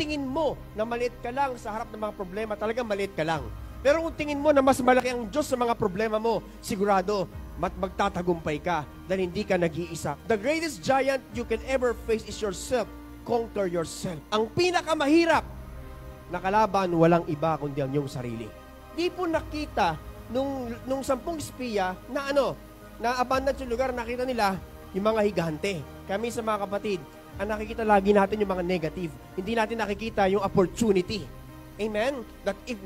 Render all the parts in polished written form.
tingin mo na maliit ka lang sa harap ng mga problema, talagang maliit ka lang. Pero kung tingin mo na mas malaki ang Diyos sa mga problema mo, sigurado, magtatagumpay ka dahil hindi ka nag-iisa. The greatest giant you can ever face is yourself. Conquer yourself. Ang pinakamahirap na kalaban, walang iba kundi ang iyong sarili. Di po nakita nung 10 espiya na na abandoned yung lugar, nakita nila yung mga higante. Kami sa mga kapatid, ang nakikita lagi natin yung mga negative. Hindi natin nakikita yung opportunity. Amen? That if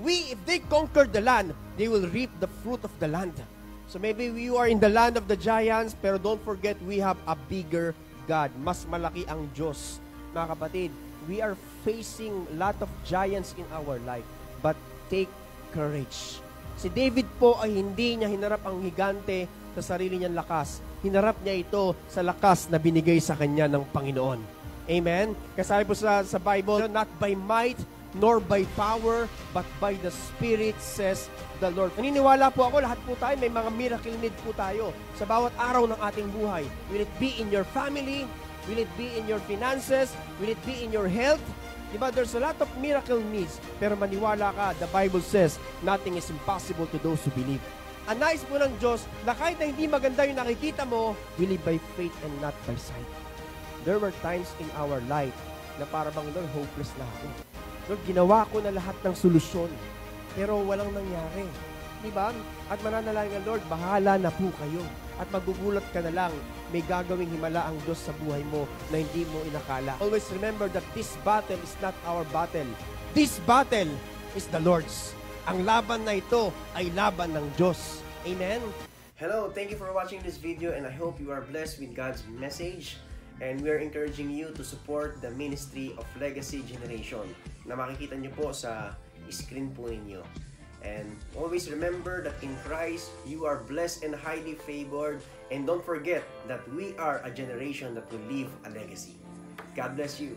they conquer the land, they will reap the fruit of the land. So maybe you are in the land of the giants, pero don't forget we have a bigger God. Mas malaki ang Diyos. Mga kapatid, we are facing a lot of giants in our life. But take courage. Si David po ay hindi niya hinarap ang higante sa sarili niyang lakas. Hinarap niya ito sa lakas na binigay sa kanya ng Panginoon. Amen? Kasabi po sa Bible, not by might, nor by power, but by the Spirit, says the Lord. Naniniwala po ako, lahat po tayo, may mga miracle need po tayo sa bawat araw ng ating buhay. Will it be in your family? Will it be in your finances? Will it be in your health? Diba, there's a lot of miracle needs. Pero maniwala ka, the Bible says, nothing is impossible to those who believe. Ang nais po ng Diyos na kahit na hindi maganda yung nakikita mo, we live by faith and not by sight. There were times in our life na para bang, Lord, hopeless na ako. Lord, ginawa ko na lahat ng solusyon, pero walang nangyari. Diba? At mananalangin nga, Lord, bahala na po kayo. At magugulat ka na lang, may gagawing himala ang Diyos sa buhay mo na hindi mo inakala. Always remember that this battle is not our battle. This battle is the Lord's. Ang laban na ito ay laban ng Diyos. Amen? Hello, thank you for watching this video and I hope you are blessed with God's message. And we are encouraging you to support the ministry of Legacy Generation na makikita nyo po sa screen po ninyo. And always remember that in Christ, you are blessed and highly favored. And don't forget that we are a generation that will leave a legacy. God bless you.